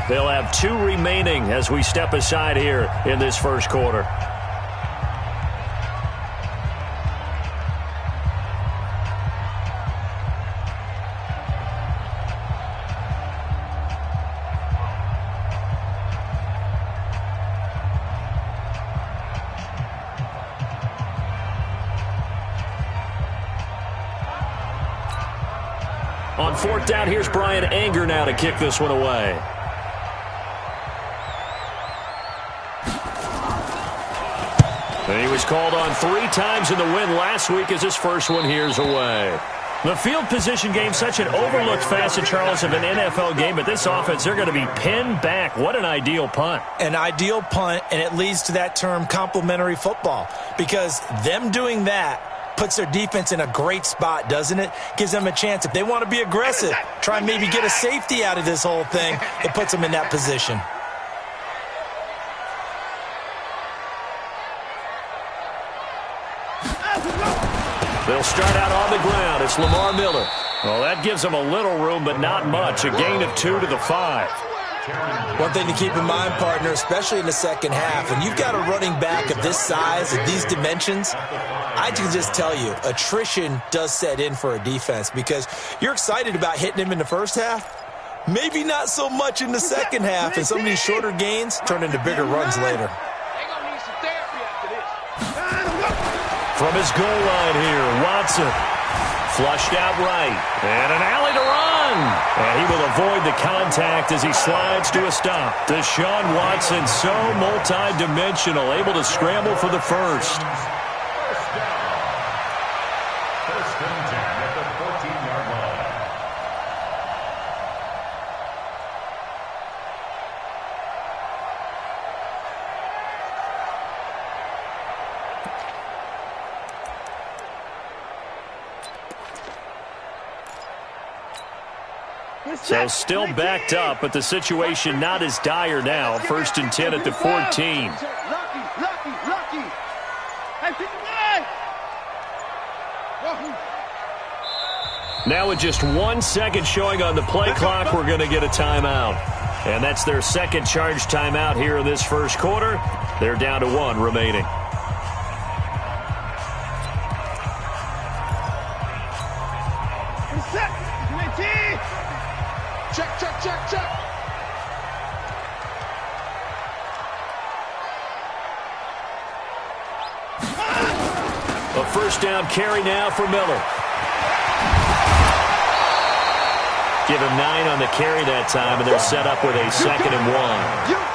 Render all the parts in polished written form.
They'll have 2 remaining as we step aside here in this first quarter. On 4th down, here's Brian Anger now to kick this one away. And he was called on 3 times in the win last week as his first one here's away. The field position game, such an overlooked facet, Charles, of an NFL game, but this offense, they're going to be pinned back. What an ideal punt. An ideal punt, and it leads to that term complementary football, because them doing that puts their defense in a great spot, doesn't it? Gives them a chance. If they want to be aggressive, try and maybe get a safety out of this whole thing, it puts them in that position. They'll start out on the ground. It's Lamar Miller. Well, that gives them a little room, but not much. A gain of 2 to the 5. One thing to keep in mind, partner, especially in the second half, when you've got a running back of this size, of these dimensions, I can just tell you, attrition does set in for a defense because you're excited about hitting him in the first half. Maybe not so much in the second half, and some of these shorter gains turn into bigger runs later. From his goal line here, Watson. Flushed out right. And an alley to run. And he will avoid the contact as he slides to a stop. Deshaun Watson, so multi-dimensional, able to scramble for the first. First and 10 at the 14-yard line. So still backed up, but the situation not as dire now. First and 10 at the 14. Now with just 1 second showing on the play clock, we're going to get a timeout. And that's their second charge timeout here in this first quarter. They're down to 1 remaining. Check. A first down carry now for Miller. Give him 9 on the carry that time, and they're set up with a 2nd and 1.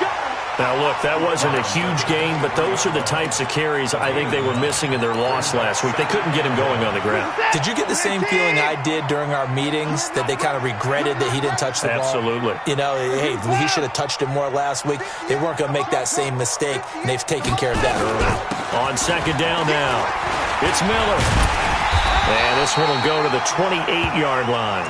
Now, look, that wasn't a huge gain, but those are the types of carries I think they were missing in their loss last week. They couldn't get him going on the ground. Did you get the same feeling I did during our meetings, that they kind of regretted that he didn't touch the ball? Absolutely. You know, hey, he should have touched it more last week. They weren't going to make that same mistake, and they've taken care of that early. On 2nd down now, it's Miller. And this one will go to the 28-yard line.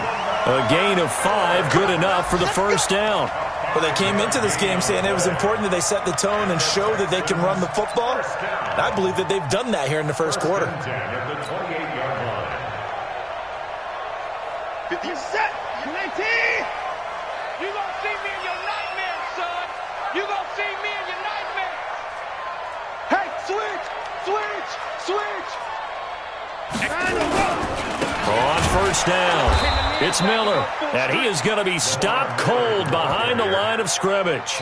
A gain of 5, good enough for the first down. Well, they came into this game saying it was important that they set the tone and show that they can run the football. And I believe that they've done that here in the first quarter. 50 set. 19. You gonna see me in your nightmares, son. You gonna see me in your nightmares. Hey, switch. On first down, it's Miller, and he is going to be stopped cold behind the line of scrimmage.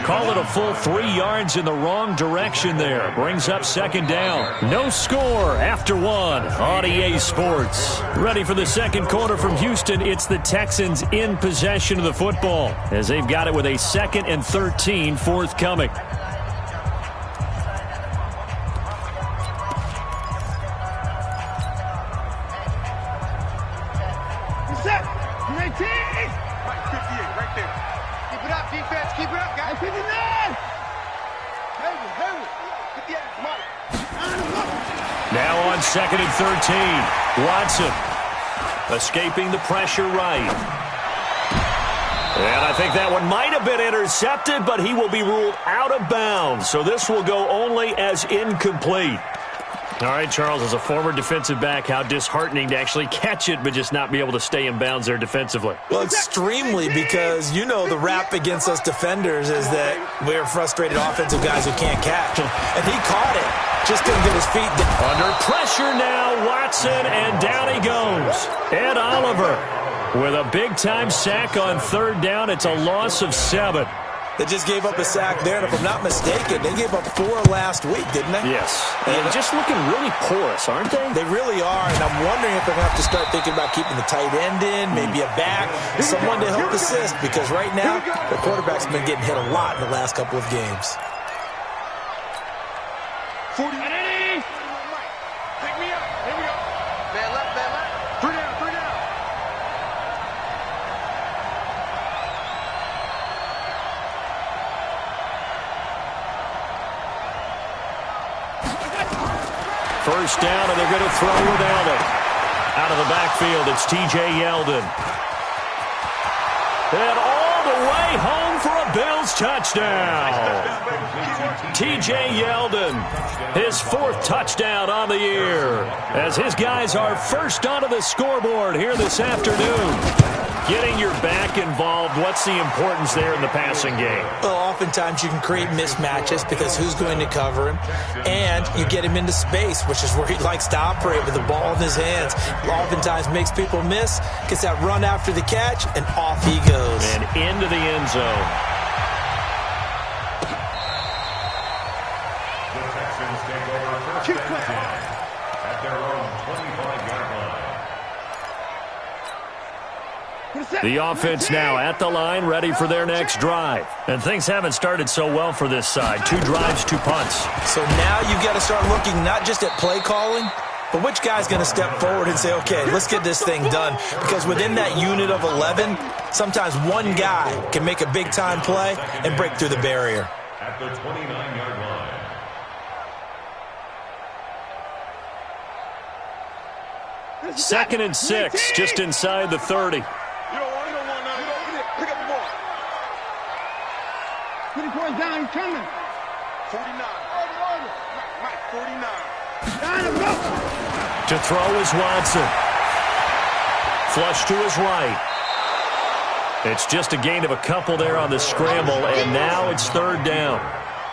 Call it a full 3 yards in the wrong direction there. Brings up 2nd down. No score after 1 on EA Sports. Ready for the second quarter from Houston. It's the Texans in possession of the football as they've got it with a 2nd and 13 forthcoming. Now on 2nd and 13, Watson escaping the pressure right. And I think that one might have been intercepted, but he will be ruled out of bounds. So this will go only as incomplete. All right, Charles, as a former defensive back, how disheartening to actually catch it but just not be able to stay in bounds there defensively. Well, extremely, because you know the rap against us defenders is that we're frustrated offensive guys who can't catch. And he caught it. Just couldn't get his feet down. Under pressure now, Watson, and down he goes. Ed Oliver with a big-time sack on third down. It's a loss of 7. They just gave up a sack there, and if I'm not mistaken, they gave up 4 last week, didn't they? Yes. And just looking really porous, aren't they? They really are, and I'm wondering if they're going to have to start thinking about keeping the tight end in, maybe a back, someone to help assist, because right now, the quarterback's been getting hit a lot in the last couple of games. 40. Pick me up. Here we go. Bad left, bad left. 3 down, 3 down. First down, and they're going to throw without it. Out of the backfield, it's T.J. Yeldon. And all the way home for a Bills touchdown. T.J. Yeldon, his 4th touchdown on the year, as his guys are first onto the scoreboard here this afternoon. Getting your back involved, what's the importance there in the passing game? Well, oftentimes you can create mismatches because who's going to cover him, and you get him into space, which is where he likes to operate with the ball in his hands. Oftentimes makes people miss, gets that run after the catch, and off he goes. And into the end zone. The Texans take over first and 10 at their own 25-yard line. The offense now at the line, ready for their next drive. And things haven't started so well for this side. 2 drives, 2 punts. So now you've got to start looking not just at play calling, but which guy's going to step forward and say, okay, let's get this thing done. Because within that unit of 11, sometimes one guy can make a big-time play and break through the barrier. At the 29-yard line. 2nd and 6, just inside the 30. You don't want none. You don't get it. Pick up the ball. Put the boy down. He's coming. 49. Mike, 49. Down him, go. To throw is Watson. Flush to his right. It's just a gain of a couple there on the scramble, and now it's 3rd down.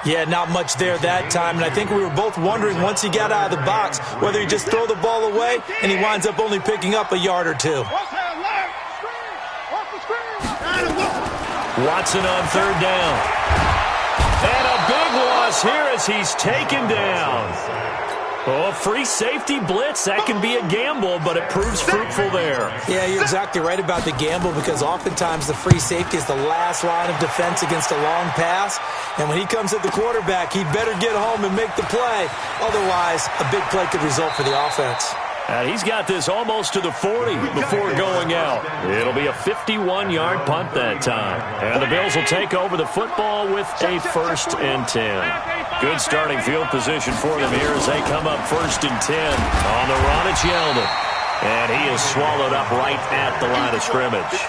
Yeah, not much there that time, and I think we were both wondering once he got out of the box whether he just throw the ball away and he winds up only picking up a yard or 2. Watson on 3rd down. And a big loss here as he's taken down. Oh, free safety blitz. That can be a gamble, but it proves fruitful there. Yeah, you're exactly right about the gamble, because oftentimes the free safety is the last line of defense against a long pass. And when he comes at the quarterback, he'd better get home and make the play. Otherwise, a big play could result for the offense. He's got this almost to the 40 before going out. It'll be a 51-yard punt that time. And the Bills will take over the football with a 1st and 10. Good starting field position for them here as they come up 1st and 10 on the run. It's Yeldon. And he is swallowed up right at the line of scrimmage.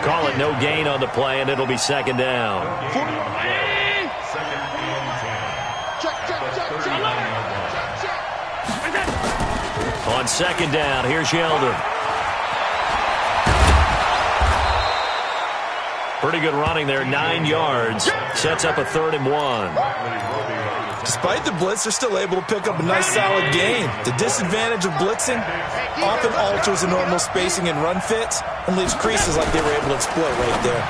Call it no gain on the play, and it'll be 2nd down. On 2nd down, here's Yeldon. Pretty good running there, 9 yards. Sets up a 3rd and 1. Despite the blitz, they're still able to pick up a nice solid gain. The disadvantage of blitzing often alters the normal spacing and run fits and leaves creases like they were able to exploit right there.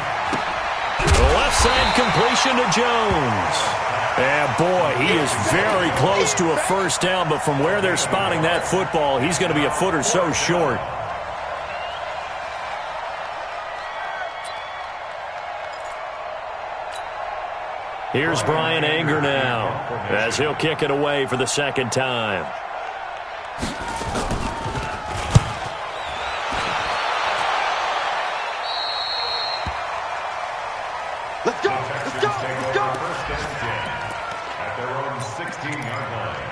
The left side completion to Jones. And boy, he is very close to a 1st down, but from where they're spotting that football, he's going to be a foot or so short. Here's Brian Anger now, as he'll kick it away for the 2nd time. Let's go. Let's go. Let's go. First and 10 at their own 16-yard line.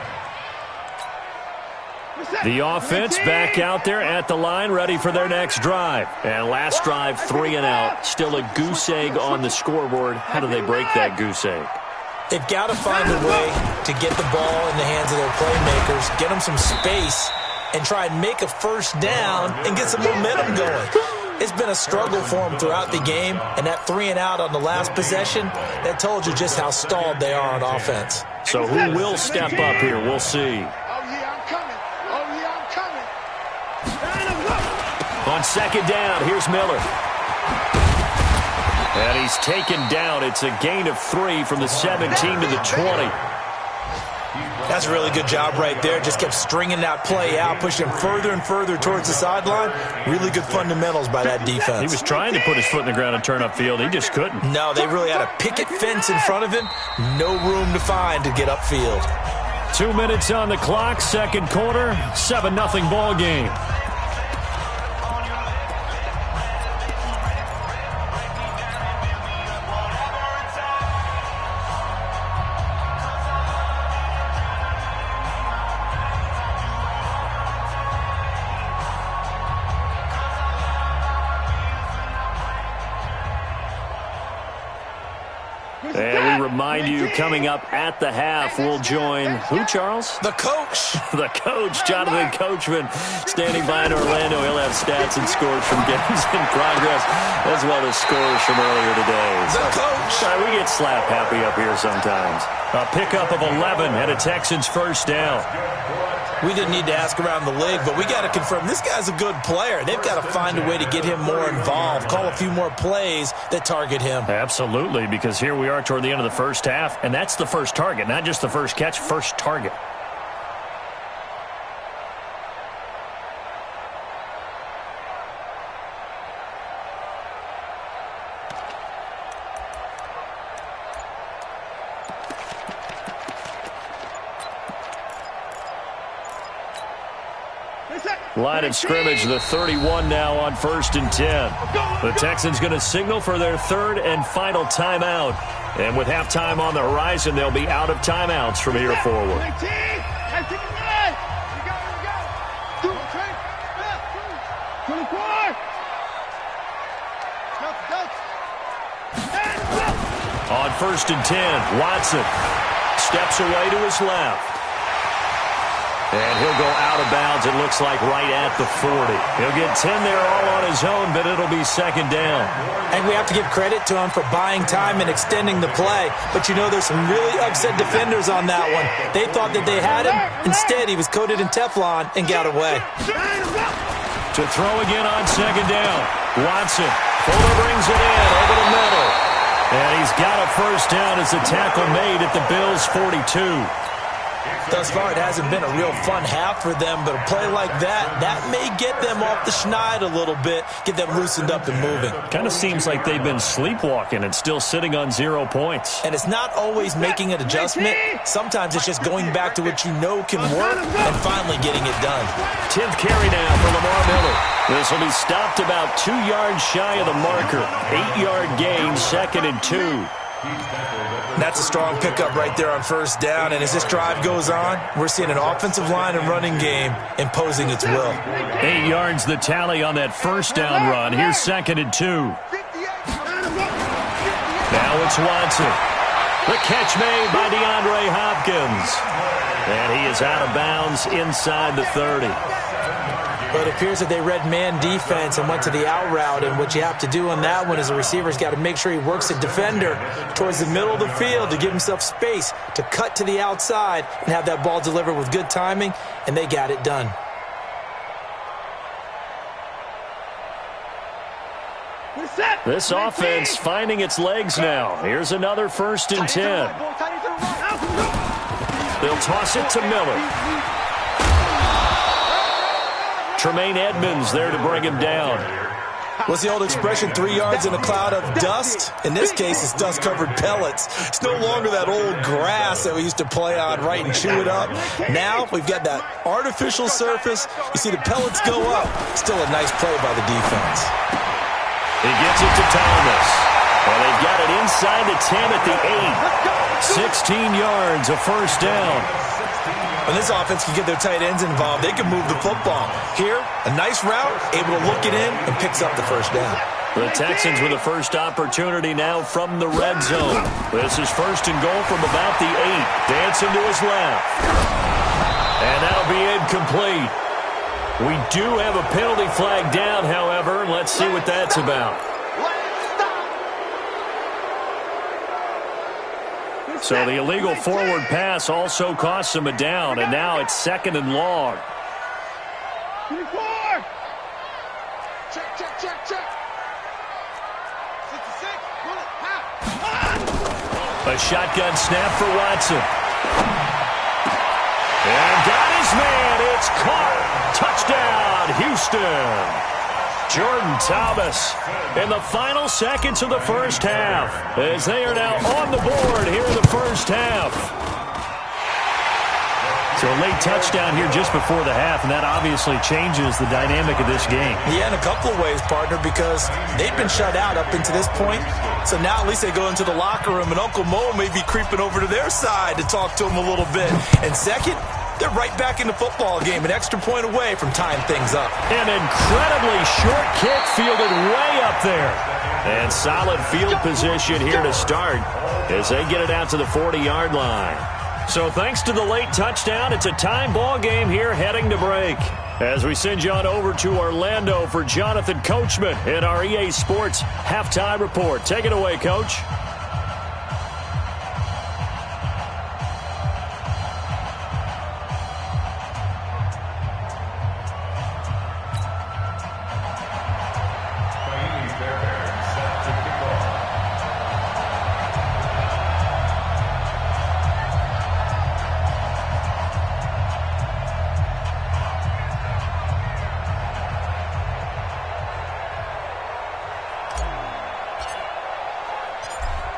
The offense back out there at the line, ready for their next drive. And last drive, 3 and out. Still a goose egg on the scoreboard. How do they break that goose egg? They've got to find a way to get the ball in the hands of their playmakers, get them some space, and try and make a first down and get some momentum going. It's been a struggle for them throughout the game, and that 3-and-out on the last possession, that told you just how stalled they are on offense. So who will step up here? We'll see. Oh, yeah, I'm coming. Oh, yeah, I'm coming. On second down, here's Miller. And he's taken down. It's a gain of 3 from the 17 to the 20. That's a really good job right there. Just kept stringing that play out, pushing him further and further towards the sideline. Really good fundamentals by that defense. He was trying to put his foot in the ground and turn upfield. He just couldn't. No, they really had a picket fence in front of him. No room to find to get upfield. 2 minutes on the clock, second quarter, 7-0 ball game. And we remind you, coming up at the half, we'll join who, Charles? The coach. The coach, Jonathan Coachman, standing by in Orlando. He'll have stats and scores from games in progress, as well as scores from earlier today. The coach. We get slap happy up here sometimes. A pickup of 11 and a Texans first down. We didn't need to ask around the league, but we got to confirm this guy's a good player. They've got to find a way to get him more involved, call a few more plays that target him. Absolutely, because here we are toward the end of the first half, and that's the first target, not just the first catch, first target. Line of scrimmage, the 31 now on 1st and 10. The Texans going to signal for their third and final timeout. And with halftime on the horizon, they'll be out of timeouts from here forward. On 1st and 10, Watson steps away to his left. And he'll go out of bounds, it looks like, right at the 40. He'll get 10 there all on his own, but it'll be second down. And we have to give credit to him for buying time and extending the play. But, you know, there's some really upset defenders on that one. They thought that they had him. Instead, he was coated in Teflon and got away. To throw again on second down. Watson. Fuller brings it in over the middle. And he's got a first down as the tackle made at the Bills' 42. Thus far, it hasn't been a real fun half for them, but a play like that may get them off the schneid a little bit, get them loosened up and moving. Kind of seems like they've been sleepwalking and still sitting on 0 points. And it's not always making an adjustment. Sometimes it's just going back to what you know can work and finally getting it done. 10th carry now for Lamar Miller. This will be stopped about 2 yards shy of the marker. 8-yard gain, 2nd and 2. That's a strong pickup right there on first down, and as this drive goes on, we're seeing an offensive line and running game imposing its will. 8 yards the tally on that first down run. Here's 2nd and 2. Now it's Watson. The catch made by DeAndre Hopkins. And he is out of bounds inside the 30. But it appears that they read man defense and went to the out route, and what you have to do on that one is a receiver's got to make sure he works a defender towards the middle of the field to give himself space to cut to the outside and have that ball delivered with good timing, and they got it done. This offense finding its legs now. Here's another 1st and 10. They'll toss it to Miller. Tremaine Edmonds there to bring him down. What's the old expression, 3 yards in a cloud of dust? In this case, it's dust-covered pellets. It's no longer that old grass that we used to play on, right, and chew it up. Now, we've got that artificial surface. You see the pellets go up. Still a nice play by the defense. He gets it to Thomas. Well, they've got it inside the 10 at the 8. 16 yards, a first down. When this offense can get their tight ends involved, they can move the football. Here, a nice route, able to look it in, and picks up the first down. The Texans with the first opportunity now from the red zone. This is first and goal from about the 8. Dancing to his left. And that'll be incomplete. We do have a penalty flag down, however. Let's see what that's about. So the illegal forward pass also costs him a down, and now it's 2nd and long. 24. Check, check, check, check. 66. Bullet. A shotgun snap for Watson. And got his man. It's caught. Touchdown, Houston. Jordan Thomas in the final seconds of the first half as they are now on the board here in the first half. So a late touchdown here just before the half, and that obviously changes the dynamic of this game. Yeah, in a couple of ways, partner, because they've been shut out up into this point. So now at least they go into the locker room, and Uncle Mo may be creeping over to their side to talk to them a little bit. And second, they're right back in the football game, an extra point away from tying things up. An incredibly short kick fielded way up there. And solid field position here to start as they get it out to the 40-yard line. So thanks to the late touchdown, it's a time ball game here heading to break. As we send you on over to Orlando for Jonathan Coachman in our EA Sports Halftime Report. Take it away, Coach.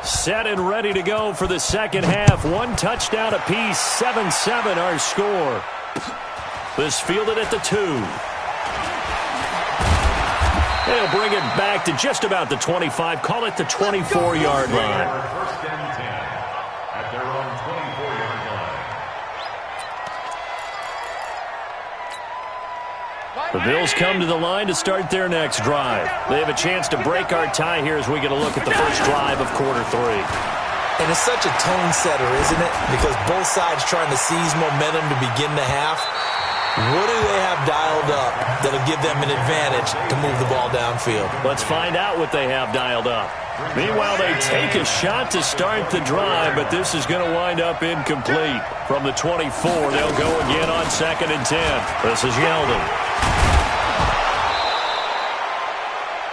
Set and ready to go for the second half. One touchdown apiece, 7-7 our score. This fielded at the 2. They'll bring it back to just about the 25. Call it the 24-yard line. First and 10 at their own 24-yard line. The Bills come to the line to start their next drive. They have a chance to break our tie here as we get a look at the first drive of quarter 3. And it's such a tone setter, isn't it? Because both sides trying to seize momentum to begin the half. What do they have dialed up that'll give them an advantage to move the ball downfield? Let's find out what they have dialed up. Meanwhile, they take a shot to start the drive, but this is going to wind up incomplete. From the 24, they'll go again on 2nd and 10. This is Yeldon.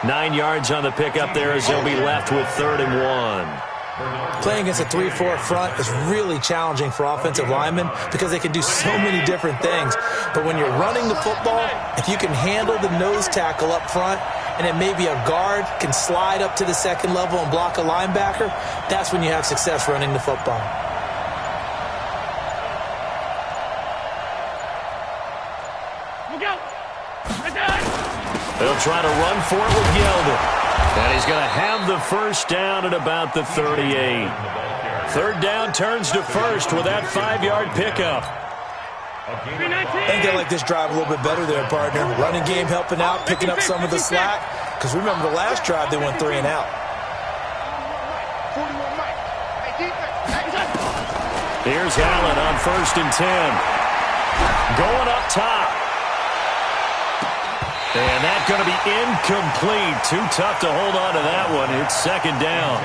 9 yards on the pickup there as they'll be left with 3rd and 1. Playing against a 3-4 front is really challenging for offensive linemen because they can do so many different things. But when you're running the football, if you can handle the nose tackle up front, and then maybe a guard can slide up to the second level and block a linebacker, that's when you have success running the football. They'll try to run for it with Yeldon. And he's going to have the first down at about the 38. 3rd down turns to first with that 5-yard pickup. I think they like this drive a little bit better there, partner. Running game helping out, picking up some of the slack. Because remember the last drive, they went 3 and out. Here's Allen on 1st and 10. Going up top. And that's going to be incomplete. Too tough to hold on to that one. It's 2nd down.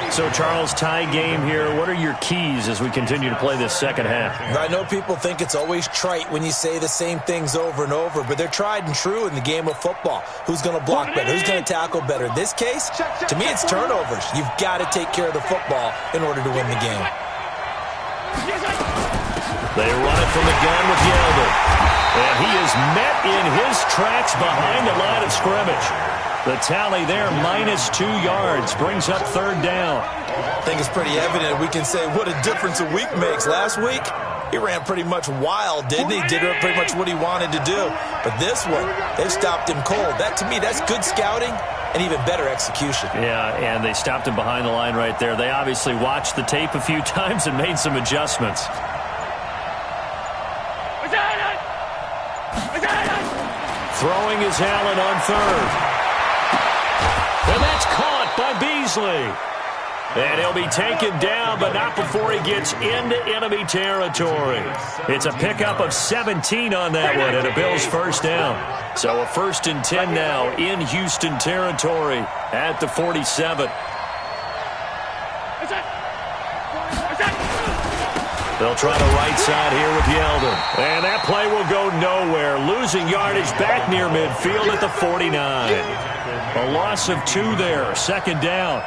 So, Charles, tie game here. What are your keys as we continue to play this second half? I know people think it's always trite when you say the same things over and over, but they're tried and true in the game of football. Who's going to block better? Who's going to tackle better? In this case, to me, it's turnovers. You've got to take care of the football in order to win the game. They run it from the gun with Yeldon. And he is met in his tracks behind the line of scrimmage. The tally there, -2 yards, brings up 3rd down. I think it's pretty evident. We can say what a difference a week makes. Last week, he ran pretty much wild, didn't he? Did pretty much what he wanted to do. But this one, they've stopped him cold. That, to me, that's good scouting and even better execution. Yeah, and they stopped him behind the line right there. They obviously watched the tape a few times and made some adjustments. Throwing is Allen on 3rd. That's caught by Beasley. And he'll be taken down, but not before he gets into enemy territory. It's a pickup of 17 on that one, and a Bills first down. So a 1st and 10 now in Houston territory at the 47. They'll try the right side here with Yeldon. And that play will go nowhere. Losing yardage back near midfield at the 49. A loss of 2 there. 2nd down.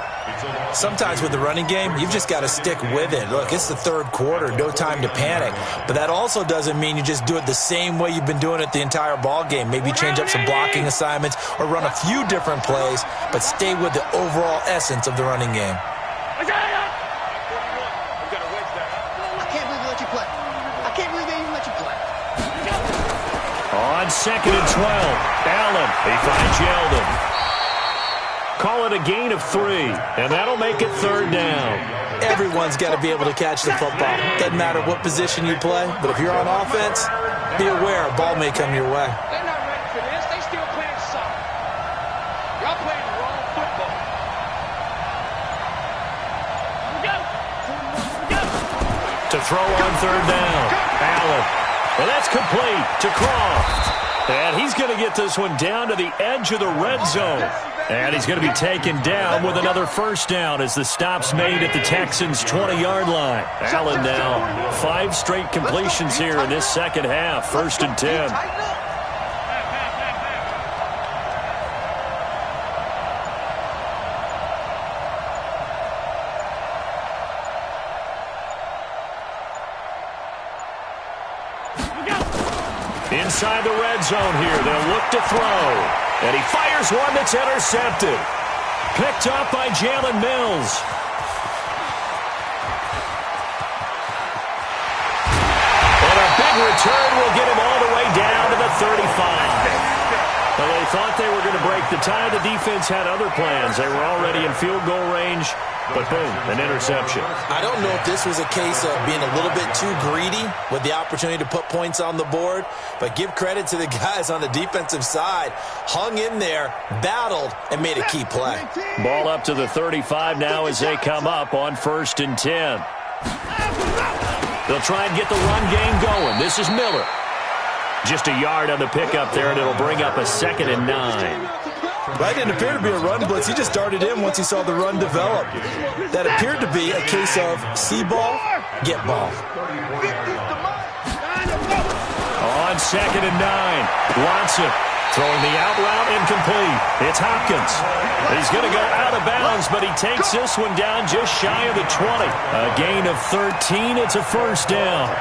Sometimes with the running game, you've just got to stick with it. Look, it's the 3rd quarter, no time to panic. But that also doesn't mean you just do it the same way you've been doing it the entire ball game. Maybe change up some blocking assignments or run a few different plays, but stay with the overall essence of the running game. On 2nd and 12, Allen, he finds Yeldon. Call it a gain of 3, and that'll make it 3rd down. Everyone's got to be able to catch the football. Doesn't matter what position you play, but if you're on offense, be aware a ball may come your way. They're not ready for this. They still playing soccer. Y'all playing the wrong football. To throw on 3rd down, Allen. And that's complete to Croft. And he's going to get this one down to the edge of the red zone. And he's going to be taken down with another first down as the stop's made at the Texans' 20-yard line. Allen now 5 straight completions here in this second half. 1st and 10. Inside the red zone here, they'll look to throw. And he fires one that's intercepted. Picked up by Jalen Mills. And a big return will get him all the way down to the 35. Well, they thought they were going to break the tie. The defense had other plans. They were already in field goal range. But boom, an interception. I don't know if this was a case of being a little bit too greedy with the opportunity to put points on the board, but give credit to the guys on the defensive side. Hung in there, battled, and made a key play. Ball up to the 35 now as they come up on 1st and 10. They'll try and get the run game going. This is Miller. Just a yard on the pickup there, and it'll bring up a 2nd and 9. That didn't appear to be a run blitz. He just darted in once he saw the run develop. That appeared to be a case of see ball, get ball. On 2nd and 9, Watson throwing the out route incomplete. It's Hopkins. He's going to go out of bounds, but he takes this one down just shy of the 20. A gain of 13. It's a first down.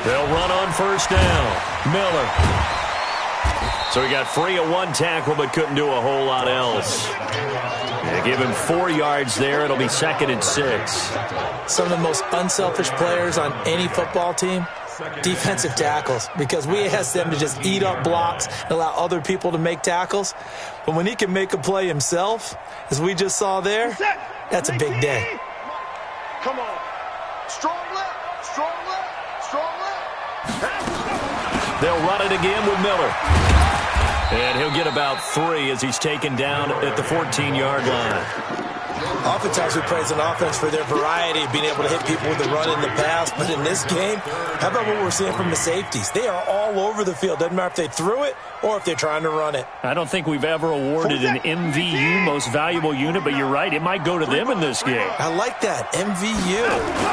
They'll run on first down. Miller. So he got free of 1 tackle, but couldn't do a whole lot else. They give him 4 yards there. It'll be 2nd and 6. Some of the most unselfish players on any football team, defensive tackles, because we ask them to just eat up blocks and allow other people to make tackles. But when he can make a play himself, as we just saw there, that's a big day. Come on. Strong left, strong left, strong left. They'll run it again with Miller. And he'll get about 3 as he's taken down at the 14-yard line. Oftentimes we praise an offense for their variety of being able to hit people with the run in the past. But in this game, how about what we're seeing from the safeties? They are all over the field. Doesn't matter if they threw it or if they're trying to run it. I don't think we've ever awarded an MVU, most valuable unit, but you're right. It might go to them in this game. I like that. MVU.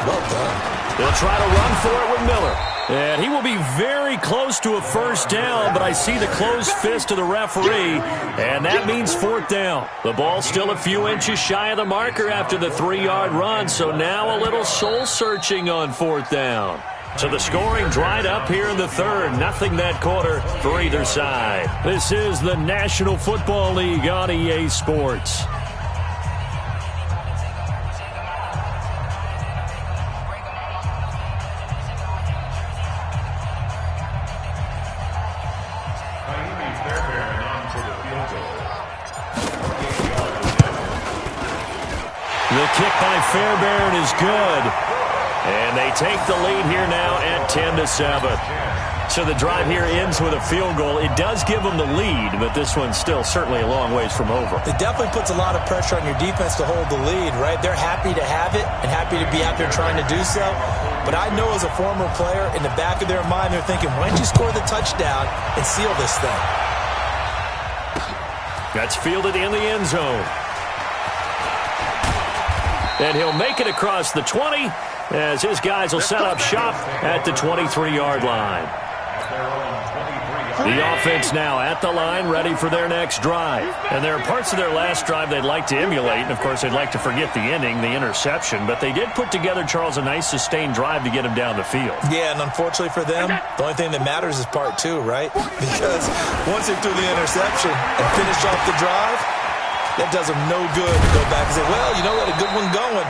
Well done. They'll try to run for it with Miller. And he will be very close to a first down, but I see the closed fist of the referee, and that means 4th down. The ball's still a few inches shy of the marker after the 3-yard run, so now a little soul-searching on 4th down. So the scoring dried up here in the 3rd. Nothing that quarter for either side. This is the National Football League on EA Sports. The kick by Fairbairn is good. And they take the lead here now at 10-7. So the drive here ends with a field goal. It does give them the lead, but this one's still certainly a long ways from over. It definitely puts a lot of pressure on your defense to hold the lead, right? They're happy to have it and happy to be out there trying to do so. But I know as a former player, in the back of their mind, they're thinking, why don't you score the touchdown and seal this thing? That's fielded in the end zone. And he'll make it across the 20 as his guys will set up shop at the 23-yard line. The offense now at the line, ready for their next drive. And there are parts of their last drive they'd like to emulate, and, of course, they'd like to forget the ending, the interception. But they did put together, Charles, a nice sustained drive to get him down the field. Yeah, and unfortunately for them, the only thing that matters is part two, right? Because once they threw the interception and finished off the drive, that does them no good to go back and say, well, you know what, a good one going.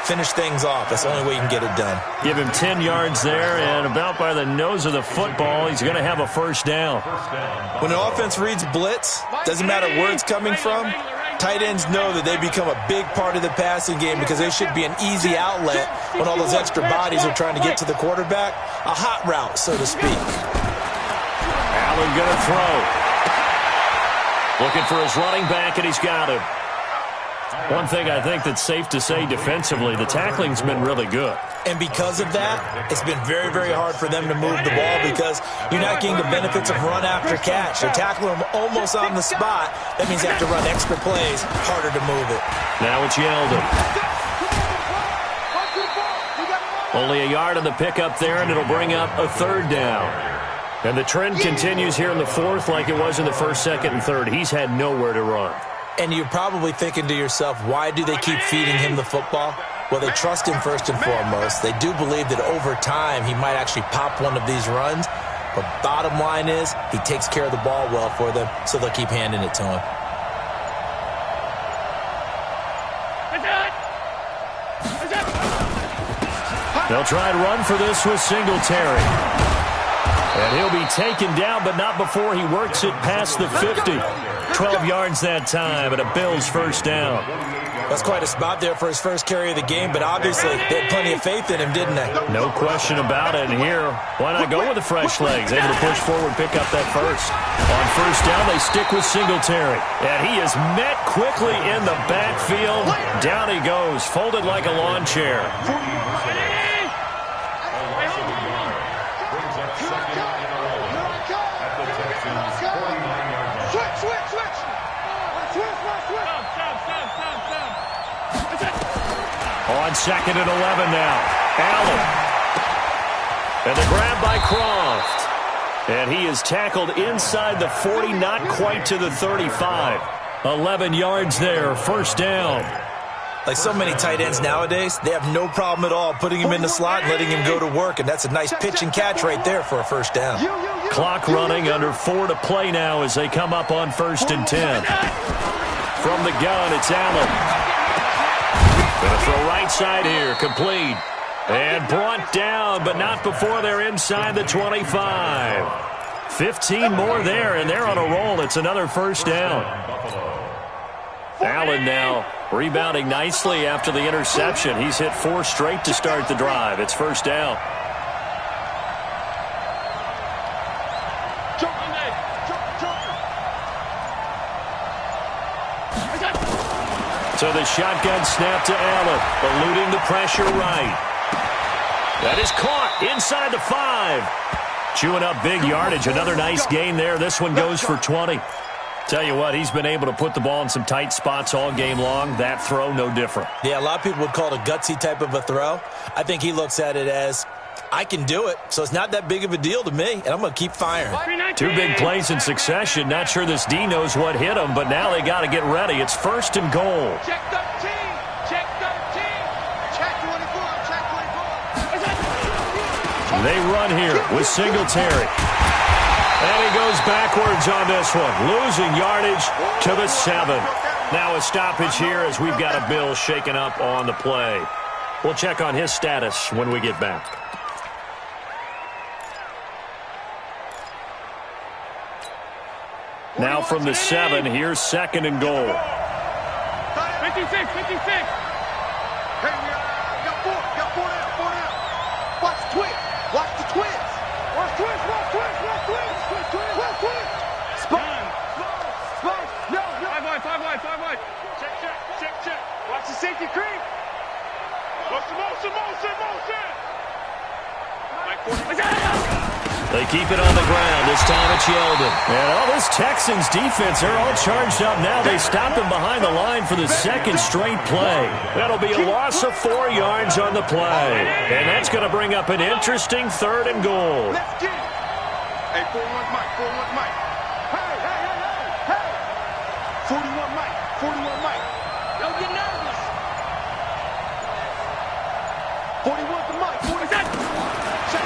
Finish things off. That's the only way you can get it done. Give him 10 yards there, and about by the nose of the football, he's going to have a first down. When an offense reads blitz, doesn't matter where it's coming from, tight ends know that they become a big part of the passing game because they should be an easy outlet when all those extra bodies are trying to get to the quarterback. A hot route, so to speak. Allen going to throw. Looking for his running back, and he's got him. One thing I think that's safe to say defensively, the tackling's been really good. And because of that, it's been very, very hard for them to move the ball because you're not getting the benefits of run after catch. They're tackling them almost on the spot. That means they have to run extra plays, harder to move it. Now it's Yeldon. Only a yard on the pickup there, and it'll bring up a third down. And the trend continues here in the fourth like it was in the first, second, and third. He's had nowhere to run. And you're probably thinking to yourself, why do they keep feeding him the football? Well, they trust him first and foremost. They do believe that over time he might actually pop one of these runs. But bottom line is he takes care of the ball well for them, so they'll keep handing it to him. They'll try and run for this with Singletary. And he'll be taken down, but not before he works it past the 50. 12 yards that time, and a Bills first down. That's quite a spot there for his first carry of the game, but obviously they had plenty of faith in him, didn't they? No question about it. And here, why not go with the fresh legs? Able to push forward, pick up that first. On first down, they stick with Singletary. And he is met quickly in the backfield. Down he goes, folded like a lawn chair. On second and 11 now. Allen. And the grab by Croft. And he is tackled inside the 40, not quite to the 35. 11 yards there, first down. Like so many tight ends nowadays, they have no problem at all putting him in the slot and letting him go to work, and that's a nice pitch and catch right there for a first down. Clock running, under 4 to play now as they come up on first and 10. From the gun, it's Allen. Going to throw right side here, complete. And brought down, but not before they're inside the 25. 15 more there, and they're on a roll. It's another first down. Allen now rebounding nicely after the interception. He's hit 4 straight to start the drive. It's first down. So the shotgun snap to Allen, eluding the pressure right. That is caught inside the 5. Chewing up big yardage. Another nice gain there. This one goes for 20. Tell you what, he's been able to put the ball in some tight spots all game long. That throw, no different. Yeah, a lot of people would call it a gutsy type of a throw. I think he looks at it as, I can do it, so it's not that big of a deal to me, and I'm going to keep firing. 2 big plays in succession. Not sure this D knows what hit him, but now they got to get ready. It's first and goal. Check 13. Check 13. Check 24. Check 24. They run here with Singletary. And he goes backwards on this one, losing yardage to the 7. Now a stoppage here as we've got a Bill shaken up on the play. We'll check on his status when we get back. Now from the 7, here's second and goal. 56, 56. Hey, got 4 now, 4 now. keep it on the ground. This time it's Yeldon. And all this Texans defense, they're all charged up now. They stopped him behind the line for the second straight play. That'll be a loss of 4 yards on the play. And that's going to bring up an interesting 3rd and goal. Let's get it. Hey, 41 Mike, 41 Mike. Hey, hey, hey, hey, hey. 41 Mike, 41 Mike. Don't get nervous. 41 to Mike, 47.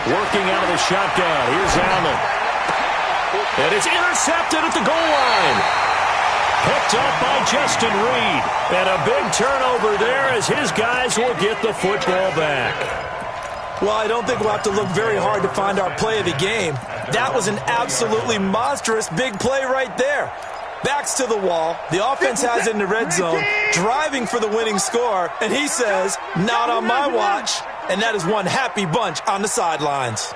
Working out of the shotgun. Here's Allen. And it's intercepted at the goal line. Picked up by Justin Reed. And a big turnover there as his guys will get the football back. Well, I don't think we'll have to look very hard to find our play of the game. That was an absolutely monstrous big play right there. Backs to the wall. The offense has it in the red zone, driving for the winning score. And he says, not on my watch. And that is one happy bunch on the sidelines.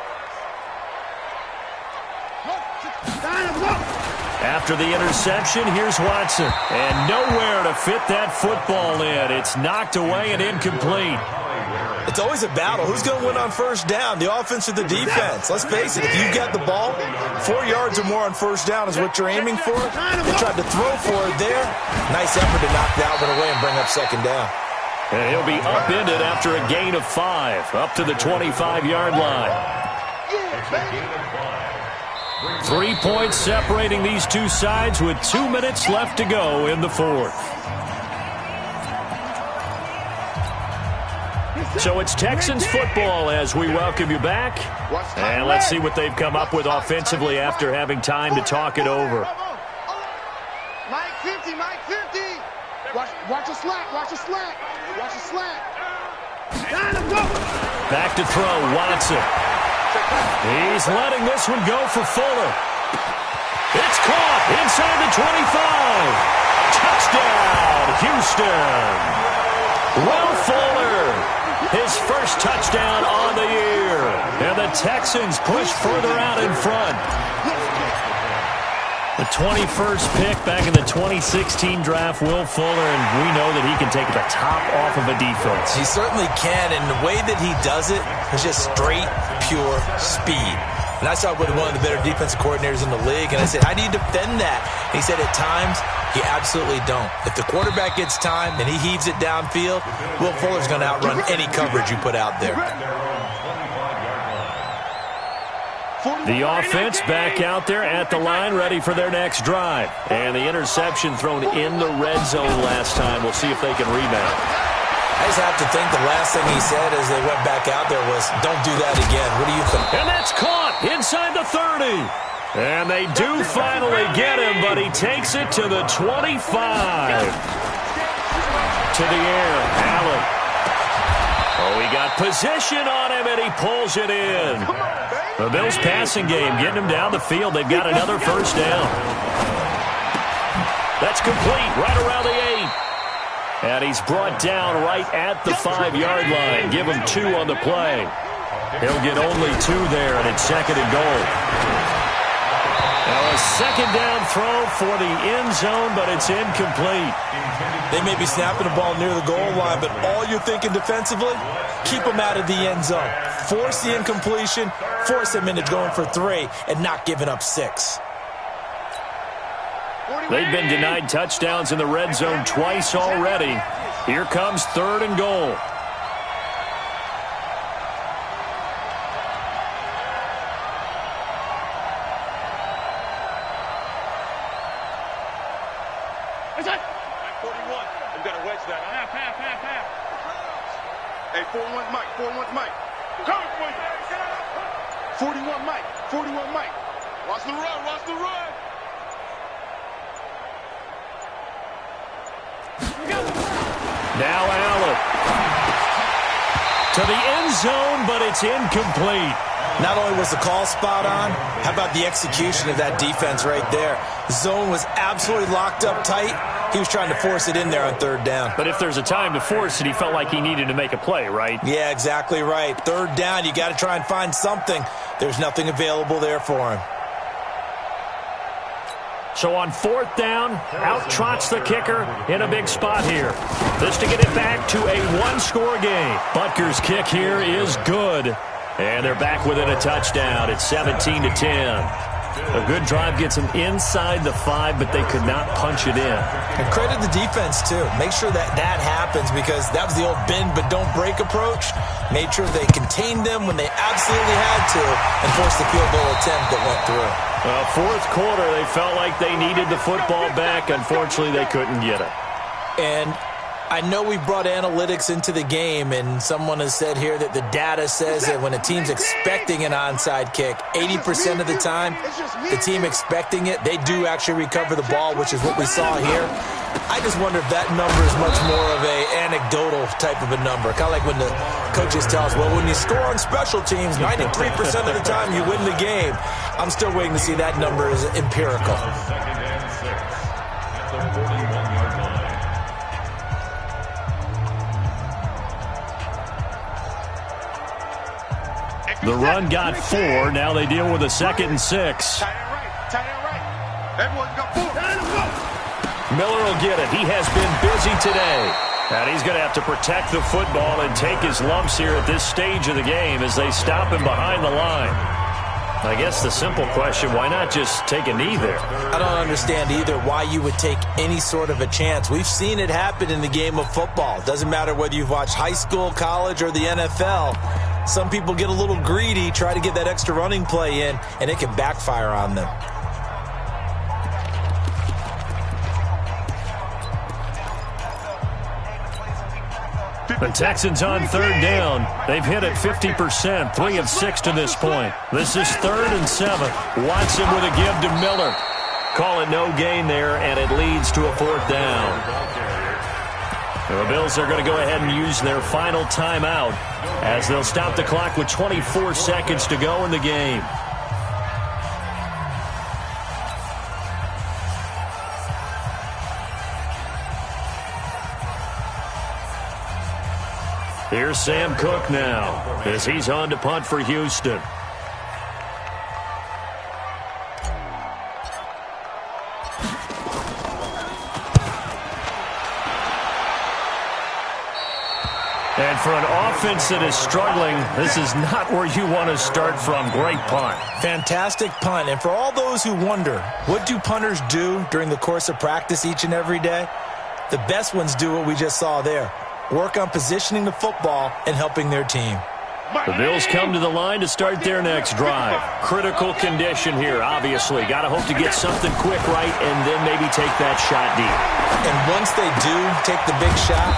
After the interception, here's Watson. And nowhere to fit that football in. It's knocked away and incomplete. It's always a battle. Who's going to win on first down, the offense or the defense? Let's face it, if you get the ball, 4 yards or more on first down is what you're aiming for. They tried to throw for it there. Nice effort to knock that one away and bring up second down. And he'll be upended after a gain of 5, up to the 25-yard line. 3 points separating these two sides with 2 minutes left to go in the 4th. So it's Texans football as we welcome you back. And let's see what they've come up with offensively after having time to talk it over. Mike 50, Mike 50. Watch a slant, watch a slant, watch a slant. Back to throw, Watson. He's letting this one go for Fuller. It's caught inside the 25. Touchdown, Houston. Will Fuller, his first touchdown on the year. And the Texans push further out in front. The 21st pick back in the 2016 draft, Will Fuller, and we know that he can take the top off of a defense. He certainly can, and the way that he does it is just straight, pure speed. And I saw it with one of the better defensive coordinators in the league, and I said, how do you defend that? And he said at times, you absolutely don't. If the quarterback gets time and he heaves it downfield, Will Fuller's going to outrun any coverage you put out there. The offense back out there at the line, ready for their next drive. And the interception thrown in the red zone last time. We'll see if they can rebound. I just have to think the last thing he said as they went back out there was, don't do that again. What do you think? And that's caught inside the 30. And they do finally get him, but he takes it to the 25. To the air, Allen. Oh, he got position on him, and he pulls it in. The Bills' passing game getting him down the field. They've got another first down. That's complete right around the 8. And he's brought down right at the 5-yard line. Give him 2 on the play. He'll get only 2 there, and it's 2nd and goal. Now a 2nd down throw for the end zone, but it's incomplete. They may be snapping the ball near the goal line, but all you're thinking defensively, keep them out of the end zone. Force the incompletion, force them into going for 3, and not giving up 6. They've been denied touchdowns in the red zone twice already. Here comes 3rd and goal. Hey, 41 Mike, 41 Mike. Coming for you. 41 Mike, 41 Mike. Watch the run, watch the run. Now Allen. To the end zone, but it's incomplete. Not only was the call spot on, how about the execution of that defense right there? The zone was absolutely locked up tight. He was trying to force it in there on 3rd down. But if there's a time to force it, he felt like he needed to make a play, right? Yeah, exactly right. 3rd down, you got to try and find something. There's nothing available there for him. So on 4th down, out trots the kicker in a big spot here. This to get it back to a 1-score game. Butker's kick here is good. And they're back within a touchdown. It's 17-10. A good drive gets them inside the 5, but they could not punch it in. And credit the defense, too. Make sure that happens, because that was the old bend but don't break approach. Made sure they contained them when they absolutely had to and forced the field goal attempt that went through. Fourth quarter, they felt like they needed the football back. Unfortunately, they couldn't get it. And I know we brought analytics into the game, and someone has said here that the data says that when a team's expecting an onside kick, 80% of the time, the team expecting it, they do actually recover the ball, which is what we saw here. I just wonder if that number is much more of a anecdotal type of a number. Kind of like when the coaches tell us, well, when you score on special teams, 93% of the time you win the game. I'm still waiting to see that number is empirical. The run got 4. Now they deal with a 2nd and 6. Miller will get it. He has been busy today. And he's going to have to protect the football and take his lumps here at this stage of the game as they stop him behind the line. I guess the simple question, why not just take a knee there? I don't understand either why you would take any sort of a chance. We've seen it happen in the game of football. Doesn't matter whether you've watched high school, college, or the NFL. Some people get a little greedy, try to get that extra running play in, and it can backfire on them. The Texans on 3rd down. They've hit it 50%, 3 of 6 to this point. This is 3rd and 7. Watson with a give to Miller. Call it no gain there, and it leads to a 4th down. The Bills are going to go ahead and use their final timeout as they'll stop the clock with 24 seconds to go in the game. Here's Sam Cook now as he's on to punt for Houston. And for an offense that is struggling, this is not where you want to start from. Great punt. Fantastic punt. And for all those who wonder, what do punters do during the course of practice each and every day? The best ones do what we just saw there. Work on positioning the football and helping their team. The Bills come to the line to start their next drive. Critical condition here, obviously. Got to hope to get something quick right and then maybe take that shot deep. And once they do take the big shot,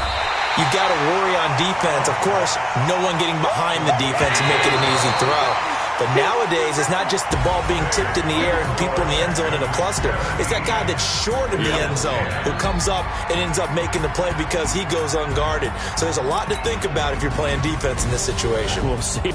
you got to worry on defense. Of course, no one getting behind the defense and making an easy throw. But nowadays, it's not just the ball being tipped in the air and people in the end zone in a cluster. It's that guy that's short of the end zone who comes up and ends up making the play because he goes unguarded. So there's a lot to think about if you're playing defense in this situation. We'll see.